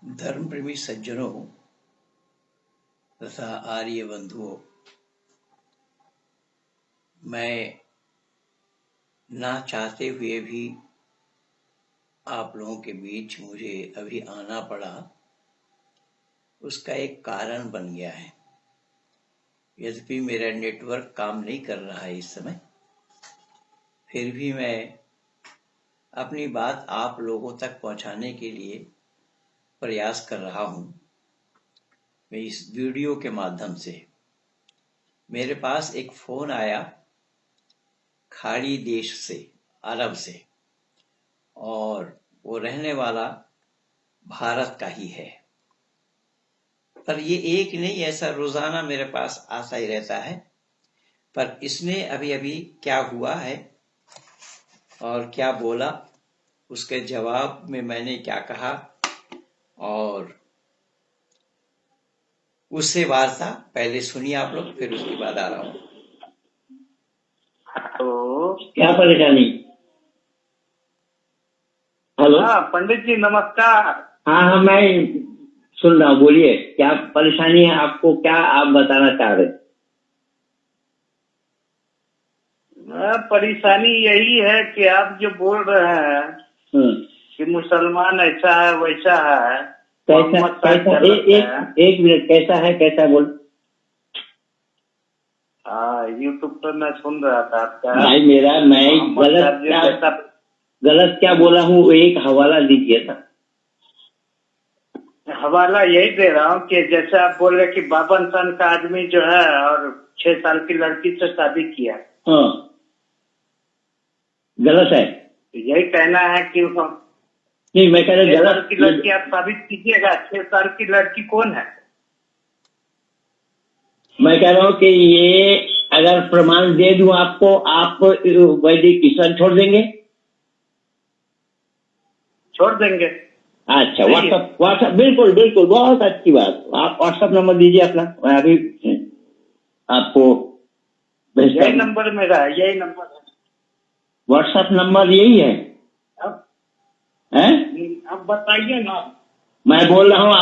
धर्म प्रेमी सज्जनों तथा आर्य बंधुओं, मैं ना चाहते हुए भी आप लोगों के बीच मुझे अभी आना पड़ा। उसका एक कारण बन गया है। यद्यपि मेरा नेटवर्क काम नहीं कर रहा है इस समय, फिर भी मैं अपनी बात आप लोगों तक पहुंचाने के लिए प्रयास कर रहा हूं। मैं इस वीडियो के माध्यम से मेरे पास एक फोन आया खाड़ी देश से, अरब से, और वो रहने वाला भारत का ही है। पर ये एक नहीं, ऐसा रोजाना मेरे पास आता ही रहता है। पर इसने अभी अभी क्या हुआ है और क्या बोला, उसके जवाब में मैंने क्या कहा और उससे वार्ता पहले सुनिए आप लोग, फिर उसके बाद आ रहा हूं। तो क्या परेशानी? हेलो। हाँ पंडित जी नमस्कार। हाँ, मैं सुन रहा हूँ, बोलिए क्या परेशानी है आपको, क्या आप बताना चाह रहे? परेशानी यही है कि आप जो बोल रहे हैं कि मुसलमान ऐसा है वैसा है, कैसा मोहम्मद साहब कैसा गलत है। एक मिनट, कैसा है, कैसा बोल? हाँ यूट्यूब पर मैं सुन रहा था आपका। भाई मेरा, मैं गलत क्या बोला हूँ? एक हवाला दीजिए ना। हवाला यही दे रहा हूँ कि जैसे आप बोल रहे कि 52 साल का आदमी जो है और 6 साल की लड़की से शादी किया, हाँ, गलत है। यही कहना है कि नहीं, मैं कह रहा 6 साल गलत की लड़की आप साबित कीजिएगा। 6 साल की लड़की कौन है? मैं कह रहा हूँ कि ये अगर प्रमाण दे दूं आपको, आप वैदिक ईश्वर छोड़ देंगे? छोड़ देंगे। अच्छा, व्हाट्सएप बिल्कुल बिल्कुल, बहुत अच्छी बात। आप व्हाट्सएप नंबर दीजिए अपना, मैं अभी आपको भेजता यही हूं। नंबर मेरा है, यही नंबर है। व्हाट्सएप नंबर यही है? अब बताइए ना। मैं बोल रहा हूँ,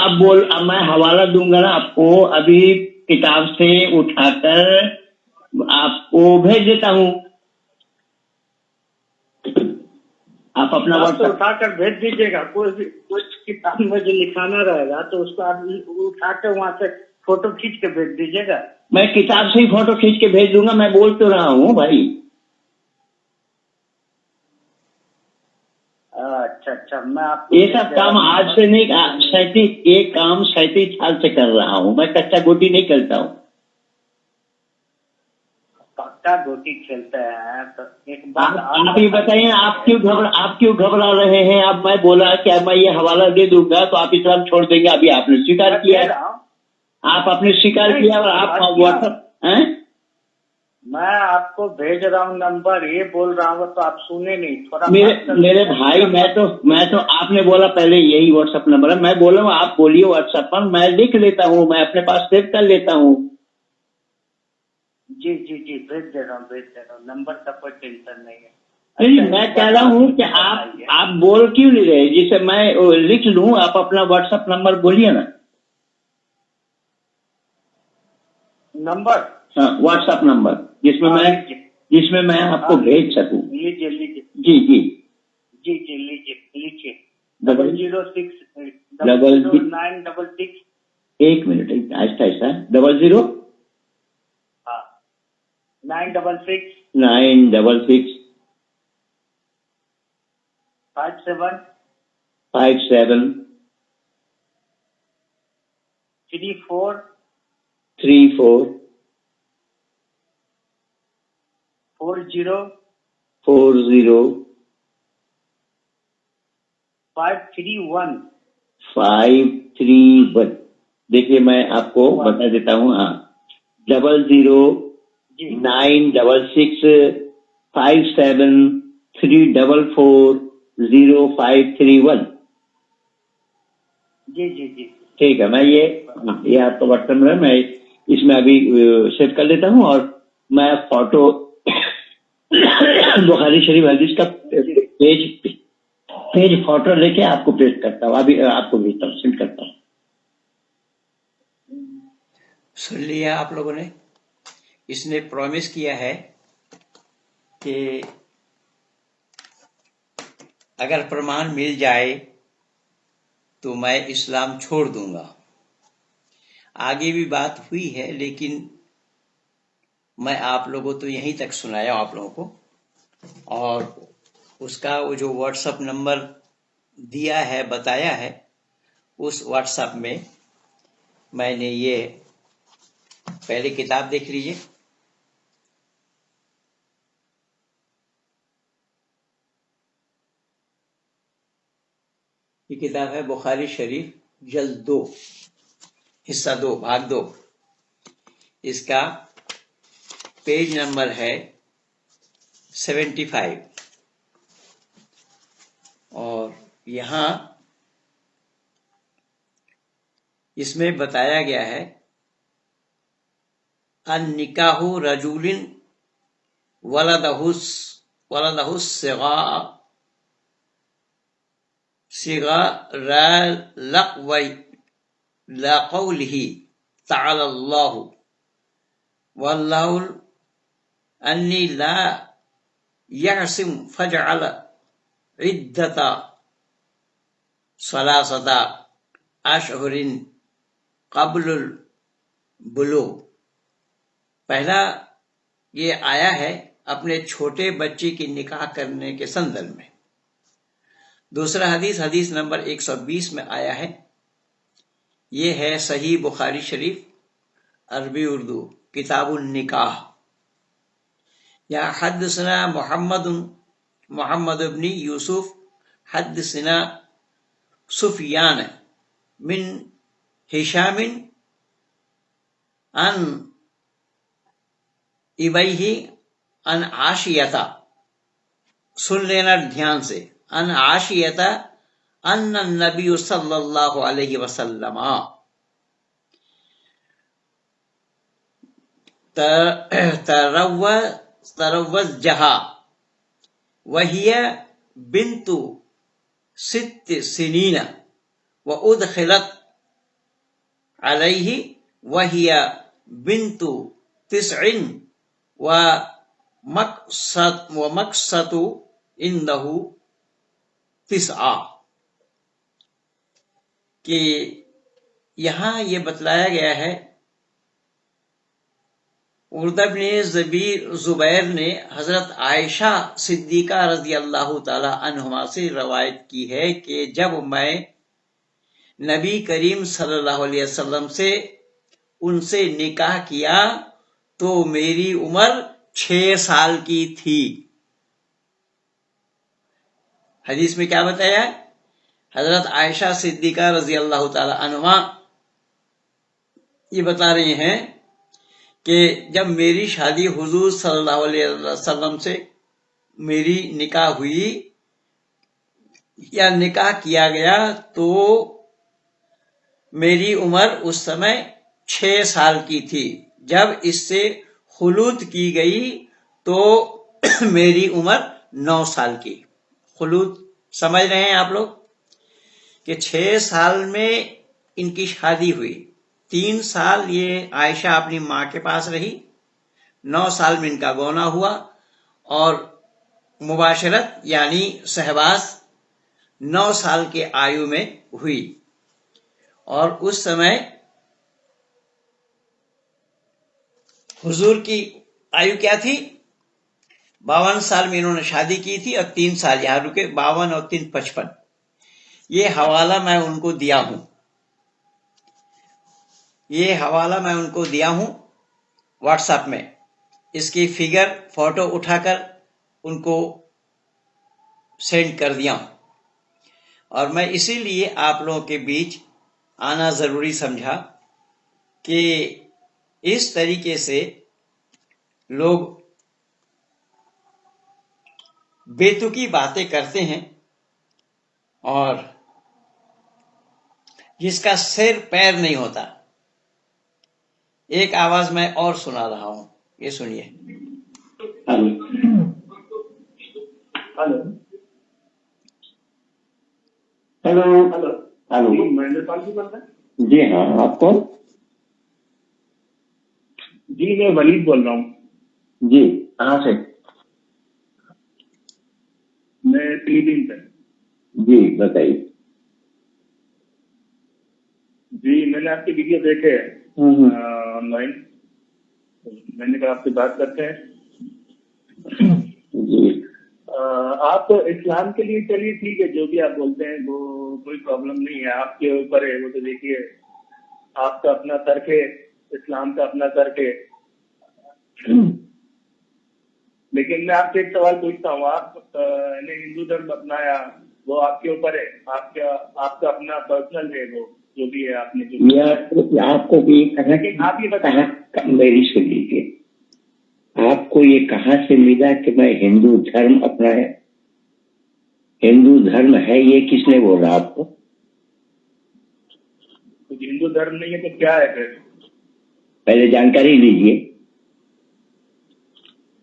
अब मैं हवाला दूंगा ना आपको, अभी किताब से उठाकर आपको भेज देता हूँ। आप अपना व्हाट्सएप उठाकर भेज दीजिएगा। कुछ किताब में जो लिखाना रहेगा तो उसको आप उठा के वहाँ से फोटो खींच के भेज दीजिएगा। मैं किताब से ही फोटो खींच के भेज दूंगा, मैं बोल तो रहा हूँ भाई। अच्छा, मैं आपको ये सब काम आज से नहीं, 37 साल से कर रहा हूँ मैं, कच्चा गोटी नहीं करता हूँ। पक्का गोटी खेलते हैं तो एक बात आप ये बताइए, आप क्यों घबरा रहे हैं? अब मैं बोला कि अब मैं ये हवाला दे दूंगा तो आप इस्लाम छोड़ देंगे। अभी आपने स्वीकार किया, आप आपने स्वीकार किया और आप व्हाट्सएप हैं? मैं आपको भेज रहा हूँ नंबर, ये बोल रहा हूँ तो आप सुने नहीं। थोड़ा मेरे भाई, मैं तो आपने बोला पहले यही व्हाट्सएप नंबर है, मैं बोला हूँ आप बोलिए व्हाट्सएप पर, मैं लिख लेता हूँ, मैं अपने पास सेव कर लेता हूँ। जी भेज दे रहा हूँ नंबर का कोई टेंशन नहीं है। नहीं, मैं कह रहा हूँ कि आप बोल क्यों नहीं रहे, जिसे मैं लिख लूँ। आप अपना व्हाट्सएप नंबर बोलिए ना। नंबर? हाँ, व्हाट्सएप नंबर जिसमें मैं आपको भेज सकूँ। लीजिए। जी लीजिए। 006 966। एक मिनट, ऐसा 00 966 966 57 57 34 34 40 40 531। 531। देखिए मैं आपको बता देता हूँ। हाँ, 0096573440 जी ठीक है। मैं ये आपका व्हाट्सएप नंबर, मैं इसमें अभी सेव कर लेता हूँ और मैं फोटो बुखारी शरीफ हदीस का पेज पेज फोटो लेके आपको पेश करता हूँ, अभी आपको भेजता हूँ, सेंड करता हूँ। सुन लिया आप लोगों ने। इसने प्रॉमिस किया है कि अगर प्रमाण मिल जाए तो मैं इस्लाम छोड़ दूंगा। आगे भी बात हुई है, लेकिन मैं आप लोगों तो यहीं तक सुनाया आप लोगों को। और उसका वो जो व्हाट्सएप नंबर दिया है, बताया है, उस व्हाट्सएप में मैंने ये पहले किताब देख लीजिए। ये किताब है बुखारी शरीफ जल्द 2, हिस्सा 2, भाग 2। इसका पेज नंबर है 75। और यहां इसमें बताया गया है अन निकाहु रजूलिन वलदहुस सिगा लक़ौलिही तआला अल्लाहु वल्लाहु अन्नी ला यहसिम फजअल इद्दता सलासता अशहुरिन क़ब्लुल बुलूग़। पहला ये आया है अपने छोटे बच्चे की निकाह करने के संदर्भ में। दूसरा हदीस नंबर 120 में आया है। ये है सही बुखारी शरीफ अरबी उर्दू किताबुन निकाह। या हदसना मोहम्मद इब्न यूसुफ हदसना सुफियान मिन हिशामिन अन इबैही अन आशियता। सुन लेना ध्यान से। अन आशियता अन्न नबी सल्लल्लाहु अलैहि वसल्लम तरव्वजहा वहिय बिन्तु 6 सिनीन व उदखिलत अलैहि वहिय बिन्तु 9 व मकसतु इंदहु 9। कि यहां ये बतलाया गया है उर्दा बिन जुबैर ने हजरत आयशा सिद्दीका रजी अल्लाह ताला अन्हुमा से रवायत की है कि जब मैं नबी करीम सल्लल्लाहु अलैहि वसल्लम से उनसे निकाह किया तो मेरी उम्र 6 साल की थी। हदीस में क्या बताया? हजरत आयशा सिद्दीका रजी अल्लाह ताला अन्हुमा ये बता रही हैं कि जब मेरी शादी हुजूर सल्लल्लाहु अलैहि वसल्लम से मेरी निकाह हुई या निकाह किया गया तो मेरी उम्र उस समय 6 साल की थी। जब इससे खुलूत की गई तो मेरी उम्र 9 साल की। खुलूत समझ रहे हैं आप लोग कि 6 साल में इनकी शादी हुई। 3 साल ये आयशा अपनी मां के पास रही, 9 साल में इनका गौना हुआ और मुबाशरत यानी सहवास 9 साल के आयु में हुई। और उस समय हुजूर की आयु क्या थी? 52 साल में इन्होंने शादी की थी और 3 साल यहां रुके। 52 और 3 55। ये हवाला मैं उनको दिया हूं, व्हाट्सएप में। इसकी फिगर फोटो उठाकर उनको सेंड कर दिया हूं। और मैं इसीलिए आप लोगों के बीच आना जरूरी समझा कि इस तरीके से लोग बेतुकी बातें करते हैं और जिसका सिर पैर नहीं होता। एक आवाज मैं और सुना रहा हूं, ये सुनिए। हेलो। Hello hello hello. जी, महेंद्र पाल जी बोल रहे हैं? जी हाँ, आप कौन? जी मैं वलीद बोल रहा हूँ। जी, कहाँ से? मैं फिलीपीन से। जी बताइए। जी मैंने आपके वीडियो देखे हैं ऑनलाइन, मैंने कहा आपसे बात करते हैं। जी आप इस्लाम के लिए चलिए ठीक है, जो भी आप बोलते हैं वो कोई प्रॉब्लम नहीं है, आपके ऊपर है वो। तो देखिए आपका अपना तर्क है, इस्लाम का अपना तर्क है। लेकिन मैं आपसे एक सवाल पूछता हूँ, आपने हिंदू धर्म अपनाया, वो आपके ऊपर है, आपका अपना पर्सनल है, वो जो भी है आपने जो। ये आपको भी लेकिन आप ये बताएं, मेरी सुन लीजिए, आपको ये कहाँ से मिला कि मैं हिंदू धर्म अपनाया? हिंदू धर्म है ये किसने बोला आपको? तो हिंदू धर्म नहीं है तो क्या है फिर? पहले जानकारी लीजिए,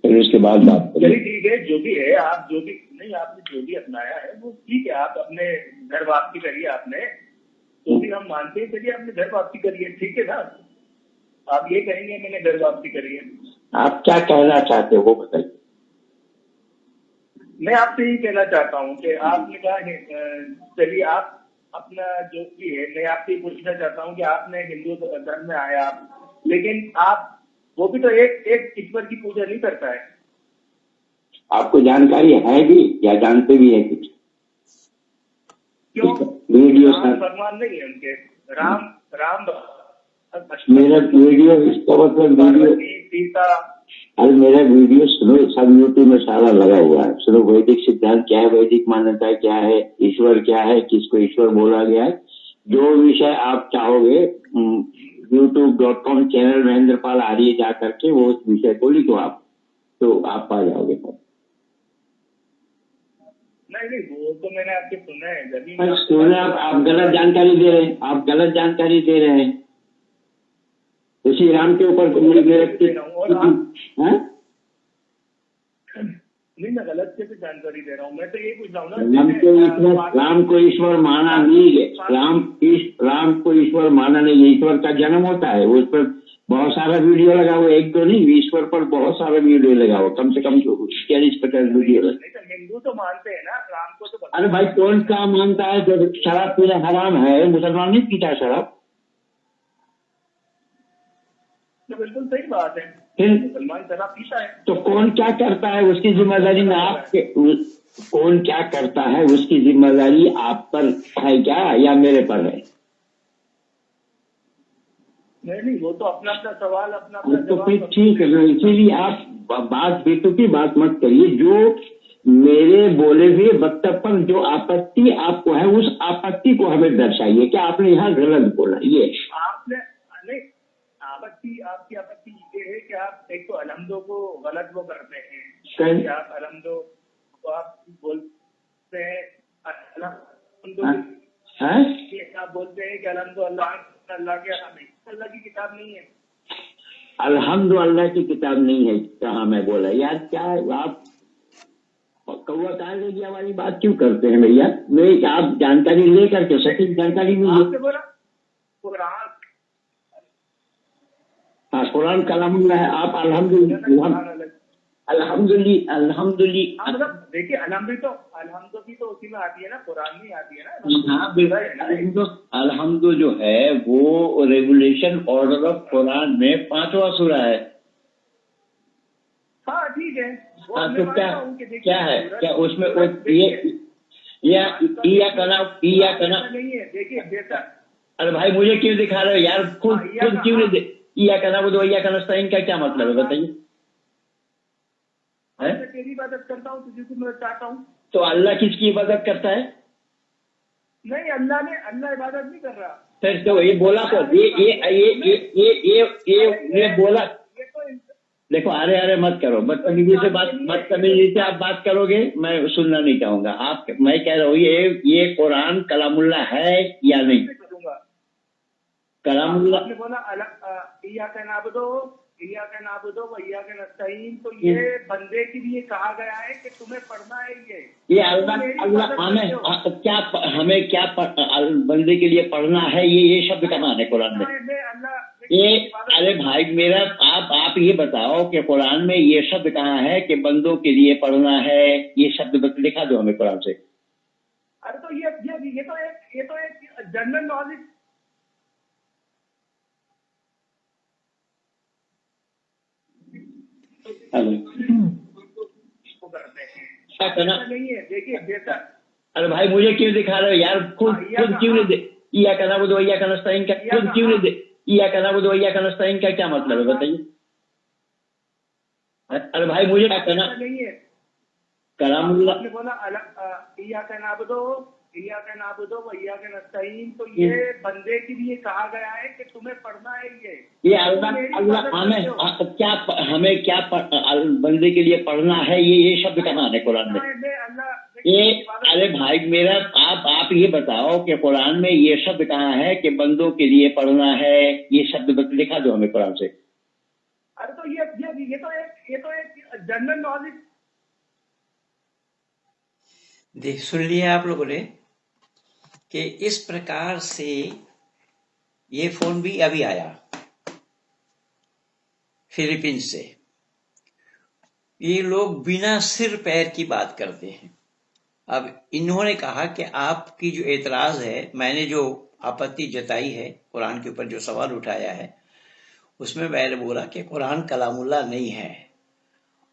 फिर उसके बाद बात करिए। चलिए ठीक है, जो भी है, आप जो भी नहीं, आपने जो भी अपनाया है वो ठीक है, आप अपने घर वापसी करिए। आपने तो भी हम मानते हैं, चलिए आपने घर वापसी करिए, ठीक है ना। आप ये कहेंगे मैंने घर वापसी करी है। आप क्या कहना चाहते हो वो बताइए। मैं आपसे यही कहना चाहता हूँ कि आपने कहा है, चलिए आप अपना जो भी है, मैं आपसे ये पूछना चाहता हूँ कि आपने हिंदू धर्म में आया, लेकिन आप वो भी तो एक ईश्वर की पूजा नहीं करता है। आपको जानकारी है भी या जानते भी है कुछ? क्यों? वीडियो राम भगवान नहीं है उनके? राम मेरा वीडियो इसका मतलब वीडियो सीता। अरे मेरा वीडियो सुनो, सब यूट्यूब में सारा लगा हुआ है। सुनो, वैदिक सिद्धांत क्या है, वैदिक मान्यता क्या है, ईश्वर क्या है, किसको ईश्वर बोला गया है, जो विषय आप चाहोगे youtube.com चैनल महेंद्र पाल आर्य जा करके वो उस विषय को लिखो आप, तो आप पा जाओगे। नहीं वो तो मैंने आपके सुना है, जब सुना, आप गलत जानकारी दे रहे हैं, आप गलत जानकारी दे रहे हैं। उसी राम के ऊपर नहीं, मैं गलत से भी जानकारी दे रहा हूँ। मैं तो ये पूछ रहा हूँ ना, राम को ईश्वर माना नहीं है, राम को ईश्वर माना नहीं है। ईश्वर का जन्म होता है, उस पर बहुत सारा वीडियो लगा हुआ, एक दो नहीं, ईश्वर पर बहुत सारा वीडियो लगा हुआ, कम से कम 40-50 वीडियो लगा। हिंदू तो मानते हैं ना राम को, तो अरे भाई कौन सा मानता है? जब शराब पीना हराम है, मुसलमान नहीं पीता शराब। तो बिल्कुल सही बात है, मुसलमान शराब पीता है। तो कौन क्या करता है उसकी जिम्मेदारी में आपके, कौन क्या करता है उसकी जिम्मेदारी आप पर है क्या या मेरे पर है? नहीं वो तो अपना अपना सवाल, अपना तो फिर ठीक है, इसीलिए आप बात बेटू की बात मत करिए। जो मेरे बोले हुए वक्तव्य पर जो आपत्ति आपको है, उस आपत्ति को हमें दर्शाइए। क्या आपने यहाँ गलत बोला? ये आपने नहीं, आपकी आपत्ति ये है कि आप एक तो अलहमदो को गलत वो करते हैं, आप अलहमदो तो आप बोलते हैं आप बोलते हैं कि अलहमदो अल्लाह के अल्लाह की किताब नहीं है। अल्हम्दुलिल्लाह अल्लाह की किताब नहीं है, कहाँ मैं बोला यार? क्या आप कौवा कहाँ ले गया वाली बात क्यों करते हैं भैया? मैं आप जानकारी लेकर के सटीक जानकारी नहीं बोला कुरान, हाँ कुरान कलामुल्लाह है। आप अल्हम्दुलिल्लाह मतलब देखिए अलहमदो की तो उसी में आती है ना, कुरान में आती है ना। अल्हम्दु जो है वो रेगुलेशन ऑर्डर ऑफ कुरान में 5वां सूरा है। हाँ ठीक है, हाँ तो क्या है, क्या उसमें ये कना नहीं है? देखिए बेटा, अरे भाई मुझे क्यों दिखा रहे हो यार? खुद क्यों नहीं या कना वो या कनस्ताइन का क्या मतलब है बताइए? मैं तेरी इबादत करता हूँ, तुझे मैं चाहता हूँ। तो अल्लाह किसकी इबादत करता है? नहीं, अल्लाह इबादत नहीं कर रहा। फिर तो ये बोला तो ये बोला। देखो अरे मत करो, बदतमीजी से आप बात करोगे, मैं सुनना नहीं चाहूंगा। मैं कह रहा हूँ ये कुरान कलामुल्लाह है या नहीं? कलामुल्लाह आपने बोला इय्याका नअबुदु, इय्याका नअबुदु व इय्याका नस्तईन, तो ये बंदे के लिए कहा गया है कि तुम्हें पढ़ना है ये अल्लाह हमें क्या बंदे के लिए पढ़ना है, ये शब्द कहाँ है कुरान में? ये अरे भाई मेरा, आप ये बताओ कि कुरान में ये शब्द कहाँ है कि बंदों के लिए पढ़ना है? ये शब्द दिखा दो हमें कुरान से। अरे तो ये तो एक जनरल नॉलेज। नहीं है, देखिए जैसा। अरे भाई मुझे क्यों दिखा रहे हो यार? खुद क्यों नहीं दे? इय्याका नअबुदु व इय्याका नस्तईन का खुद क्यों नहीं दे? इय्याका नअबुदु व इय्याका नस्तईन का क्या मतलब है बताइए? अरे भाई मुझे क्या करना नहीं है। कलामुल्लाह आपने बोला इय्याका नअबुदु व इय्याका नस्तईन, तो ये बंदे के लिए कहा गया है कि तुम्हें पढ़ना है ये अल्लाह हमें क्या बंदे के लिए पढ़ना है? ये शब्द कहाँ है कुरान में? ये अरे भाई मेरा, आप ये बताओ कि कुरान में ये शब्द कहाँ है कि बंदों के लिए पढ़ना है? ये शब्द दिखा दो हमें कुरान से। अरे तो ये तो एक जनरल नॉलेज। देख सुन लिया आप लोगों ने कि इस प्रकार से ये फोन भी अभी आया फिलीपींस से। ये लोग बिना सिर पैर की बात करते हैं। अब इन्होंने कहा कि आपकी जो एतराज है, मैंने जो आपत्ति जताई है कुरान के ऊपर, जो सवाल उठाया है, उसमें मैंने बोला कि कुरान कलामुल्लाह नहीं है।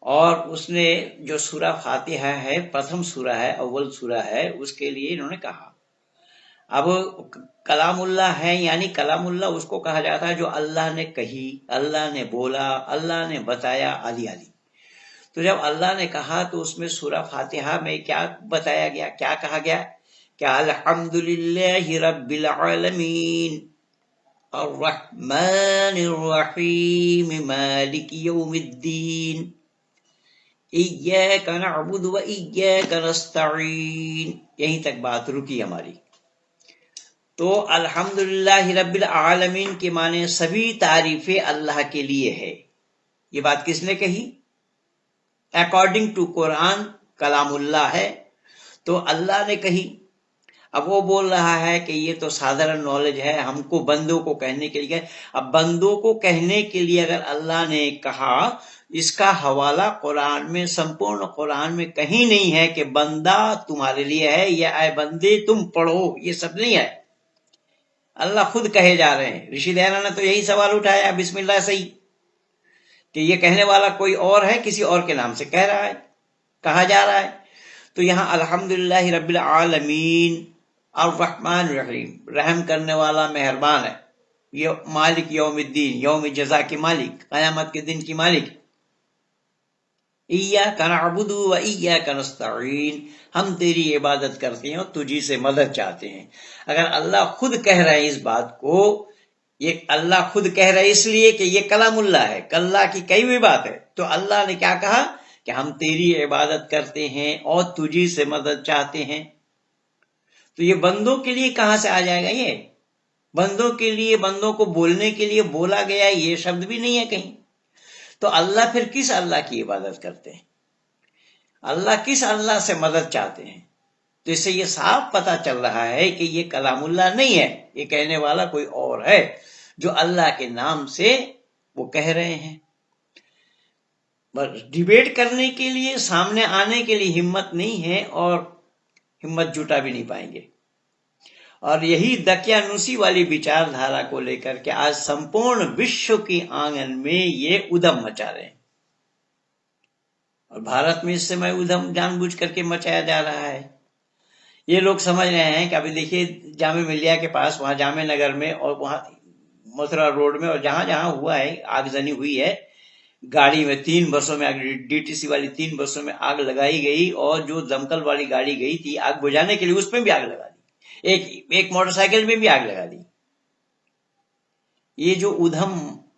और उसने जो सूरा फातिहा है, प्रथम सूरा है, अव्वल सूरा है, उसके लिए इन्होंने कहा। अब कलामुल्लाह है, यानी कलामुल्लाह उसको कहा जाता है जो अल्लाह ने कही, अल्लाह ने बोला, अल्लाह ने बताया, आदि आदि। तो जब अल्लाह ने कहा तो उसमें सूरा फातिहा में क्या बताया गया, क्या कहा गया? क्या अल्हम्दुलिल्लाहि रब्बिल आलमीन अर्रहमानिर रहीम मालिकि यौमिद्दीन इय्याका नअबुदु व इय्याका नस्तईन। यहीं तक बात रुकी हमारी। तो अल्हम्दुलिल्लाहि रब्बिल आलमीन के माने सभी तारीफें अल्लाह के लिए है। ये बात किसने कही? अकॉर्डिंग टू कुरान कलामुल्लाह है, तो अल्लाह ने कही। अब वो बोल रहा है कि ये तो साधारण नॉलेज है, हमको बंदों को कहने के लिए। अब बंदों को कहने के लिए अगर अल्लाह ने कहा, इसका हवाला कुरान में, संपूर्ण कुरान में कहीं नहीं है कि बंदा तुम्हारे लिए है या आए बंदे तुम पढ़ो, ये सब नहीं है। अल्लाह खुद कहे जा रहे हैं। ऋषि दयानंद ने तो यही सवाल उठाया बिस्मिल्लाह से ही कि ये कहने वाला कोई और है, किसी और के नाम से कह रहा है, कहा जा रहा है। तो यहां अल्हम्दुलिल्लाहि रब्बिल आलमीन अर्रहमान रहीम, रहम करने वाला, मेहरबान है, ये मालिक यौमिद्दीन, यौम जजा के मालिक, कयामत के दिन की मालिक। इय्याका नअबुदु व इय्याका नस्तईन, हम तेरी इबादत करते हैं और तुझी से मदद चाहते हैं। अगर अल्लाह खुद कह रहे हैं इस बात को, ये अल्लाह खुद कह रहे हैं इसलिए कि ये कलामुल्लाह है, अल्लाह की कही हुई बात है। तो अल्लाह ने क्या कहा कि हम तेरी इबादत करते हैं और तुझी से मदद चाहते हैं। तो ये बंदों के लिए कहां से आ जाएगा? ये बंदों के लिए, बंदों को बोलने के लिए बोला गया, ये शब्द भी नहीं है कहीं। तो अल्लाह फिर किस अल्लाह की इबादत करते हैं? अल्लाह किस अल्लाह से मदद चाहते हैं? तो इससे ये साफ पता चल रहा है कि ये कलामुल्लाह नहीं है, ये कहने वाला कोई और है, जो अल्लाह के नाम से वो कह रहे हैं। बस डिबेट करने के लिए, सामने आने के लिए हिम्मत नहीं है और हिम्मत जुटा भी नहीं पाएंगे। और यही दकियानुसी वाली विचारधारा को लेकर के आज संपूर्ण विश्व की आंगन में ये उधम मचा रहे हैं। और भारत में इस समय उधम जानबूझ करके मचाया जा रहा है। ये लोग समझ रहे हैं कि अभी देखिए जामे मिलिया के पास, वहां जामे नगर में और वहां मथुरा रोड में और जहां जहां हुआ है, आगजनी हुई है, गाड़ी में 3 बसों में आग, डीटीसी वाली 3 बसों में आग लगाई गई और जो दमकल वाली गाड़ी गई थी आग बुझाने के लिए, उसमें भी आग लगा दी। एक मोटरसाइकिल में भी आग लगा दी। ये जो उधम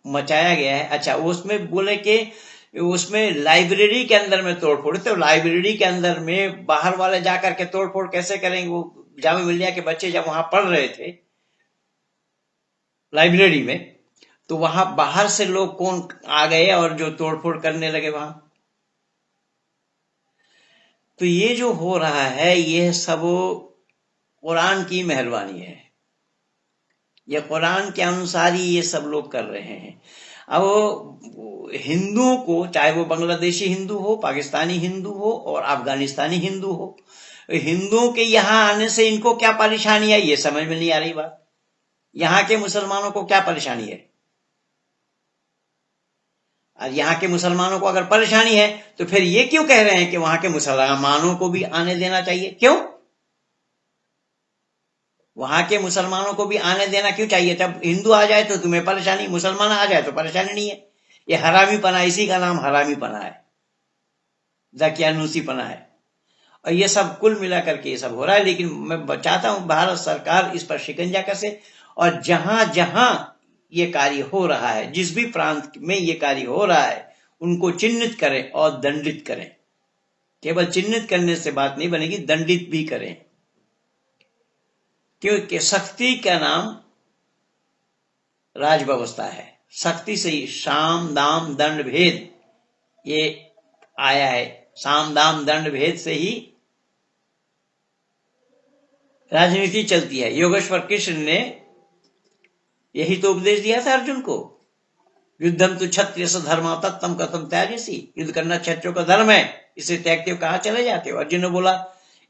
मचाया गया है। अच्छा, उसमें बोले कि उसमें लाइब्रेरी के अंदर में तोड़फोड़, तो लाइब्रेरी के अंदर में बाहर वाले जाकर के तोड़फोड़ कैसे करेंगे? वो जामिया मिल्लिया के बच्चे जब वहां पढ़ रहे थे लाइब्रेरी में, तो वहां बाहर से लोग कौन आ गए और जो तोड़फोड़ करने लगे वहां। तो ये जो हो रहा है यह सब कुरान की मेहरबानी है, ये कुरान के अनुसार ही ये सब लोग कर रहे हैं। अब हिंदुओं को, चाहे वो बांग्लादेशी हिंदू हो, पाकिस्तानी हिंदू हो और अफगानिस्तानी हिंदू हो, हिंदुओं के यहां आने से इनको क्या परेशानी है ये समझ में नहीं आ रही बात। यहां के मुसलमानों को क्या परेशानी है? और यहां के मुसलमानों को अगर परेशानी है तो फिर ये क्यों कह रहे हैं कि वहां के मुसलमानों को भी आने देना चाहिए? क्यों वहां के मुसलमानों को भी आने देना क्यों चाहिए? जब हिंदू आ जाए तो तुम्हें परेशानी, मुसलमान आ जाए तो परेशानी नहीं है। ये हरामी पना, इसी का नाम हरामी पना है, दकियानूसी पना है। और ये सब कुल मिला करके ये सब हो रहा है। लेकिन मैं चाहता हूं भारत सरकार इस पर शिकंजा कसे और जहां जहां ये कार्य हो रहा है, जिस भी प्रांत में ये कार्य हो रहा है, उनको चिन्हित करें और दंडित करें। केवल चिन्हित करने से बात नहीं बनेगी, दंडित भी करें, क्योंकि सख्ती का नाम राज व्यवस्था है। सख्ती से ही साम दाम दंड भेद ये आया है। साम दाम दंड भेद से ही राजनीति चलती है। योगेश्वर कृष्ण ने यही तो उपदेश दिया था अर्जुन को, युद्धम तो क्षत्रिय धर्म तत्तम कथम त्याजसी। युद्ध करना क्षत्रियों का धर्म है, इसे त्यागते हो कहां चले जाते हो? अर्जुन ने बोला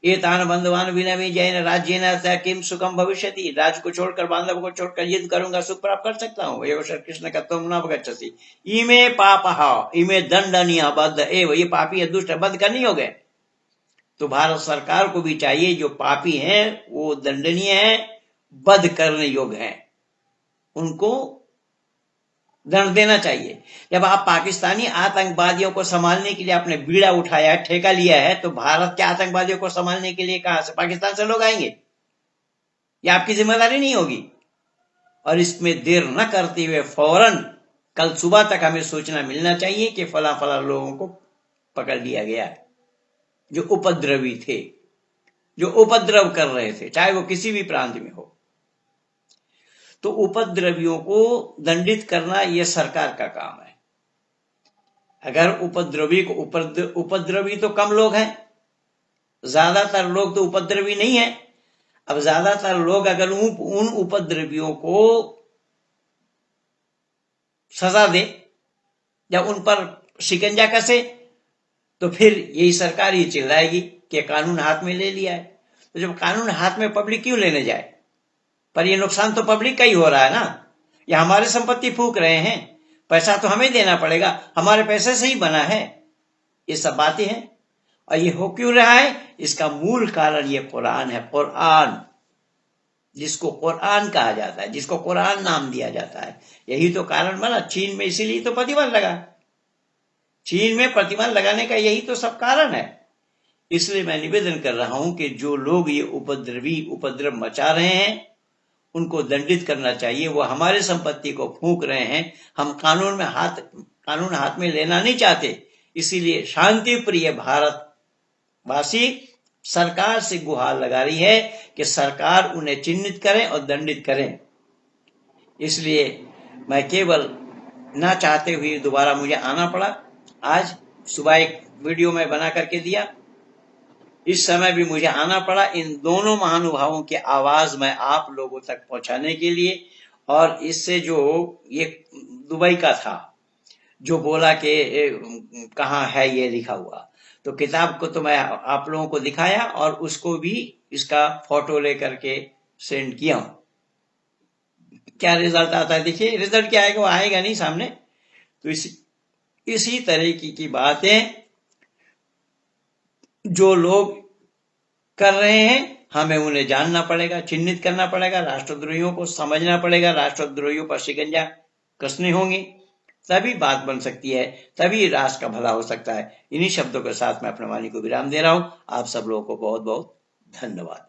एतान बंधवान विनमी जैन राज्य किम सुखम भविष्यति। राज को छोड़कर, बांधव को छोड़कर युद्ध करूंगा, सुख प्राप्त कर सकता हूं। योगेश्वर कृष्ण का तुम न गच्छसी इमे पाप इमे दंडनीय बद्ध एव। ये पापी है, दुष्ट है, बद्ध करनी हो गए। तो भारत सरकार को भी चाहिए, जो पापी हैं वो दंडनीय है, बद्ध करने योग्य हैं, उनको दंड देना चाहिए। जब आप पाकिस्तानी आतंकवादियों को संभालने के लिए आपने बीड़ा उठाया, ठेका लिया है, तो भारत के आतंकवादियों को संभालने के लिए कहां से, पाकिस्तान से लोग आएंगे? ये आपकी जिम्मेदारी नहीं होगी। और इसमें देर न करते हुए फौरन कल सुबह तक हमें सूचना मिलना चाहिए कि फला फला लोगों को पकड़ लिया गया है, जो उपद्रवी थे, जो उपद्रव कर रहे थे, चाहे वो किसी भी प्रांत में हो। तो उपद्रवियों को दंडित करना यह सरकार का काम है। अगर उपद्रवी तो कम लोग हैं, ज्यादातर लोग तो उपद्रवी नहीं है। अब ज्यादातर लोग अगर उन उपद्रवियों को सजा दे या उन पर शिकंजा कसे, तो फिर यही सरकार ही चिल्लाएगी कि कानून हाथ में ले लिया है। तो जब कानून हाथ में पब्लिक क्यों लेने जाए? पर ये नुकसान तो पब्लिक का ही हो रहा है ना। ये हमारे संपत्ति फूंक रहे हैं, पैसा तो हमें देना पड़ेगा, हमारे पैसे से ही बना है, ये सब बातें हैं। और ये हो क्यों रहा है? इसका मूल कारण ये कुरान है। कुरान, जिसको कुरान कहा जाता है, जिसको कुरान नाम दिया जाता है, यही तो कारण बना। चीन में इसीलिए तो प्रतिबंध लगा, चीन में प्रतिबंध लगाने का यही तो सब कारण है। इसलिए मैं निवेदन कर रहा हूं कि जो लोग ये उपद्रव मचा रहे हैं उनको दंडित करना चाहिए। वो हमारे संपत्ति को फूंक रहे हैं, हम कानून हाथ में लेना नहीं चाहते। इसीलिए शांति प्रिय भारतवासी सरकार से गुहार लगा रही है कि सरकार उन्हें चिन्हित करें और दंडित करें। इसलिए मैं केवल ना चाहते हुए दोबारा मुझे आना पड़ा। आज सुबह एक वीडियो में बना करके दिया, इस समय भी मुझे आना पड़ा इन दोनों महानुभावों की आवाज मैं आप लोगों तक पहुंचाने के लिए। और इससे जो ये दुबई का था जो बोला कि कहाँ है ये लिखा हुआ, तो किताब को तो मैं आप लोगों को दिखाया और उसको भी इसका फोटो लेकर के सेंड किया हूं। क्या रिजल्ट आता है देखिए, रिजल्ट क्या आएगा वो आएगा नहीं सामने। तो इसी तरह की बातें जो लोग कर रहे हैं हमें उन्हें जानना पड़ेगा, चिन्हित करना पड़ेगा, राष्ट्रद्रोहियों को समझना पड़ेगा, राष्ट्रद्रोहियों पर शिकंजा कसने होंगे, तभी बात बन सकती है, तभी राष्ट्र का भला हो सकता है। इन्हीं शब्दों के साथ मैं अपने वाणी को विराम दे रहा हूं। आप सब लोगों को बहुत बहुत धन्यवाद।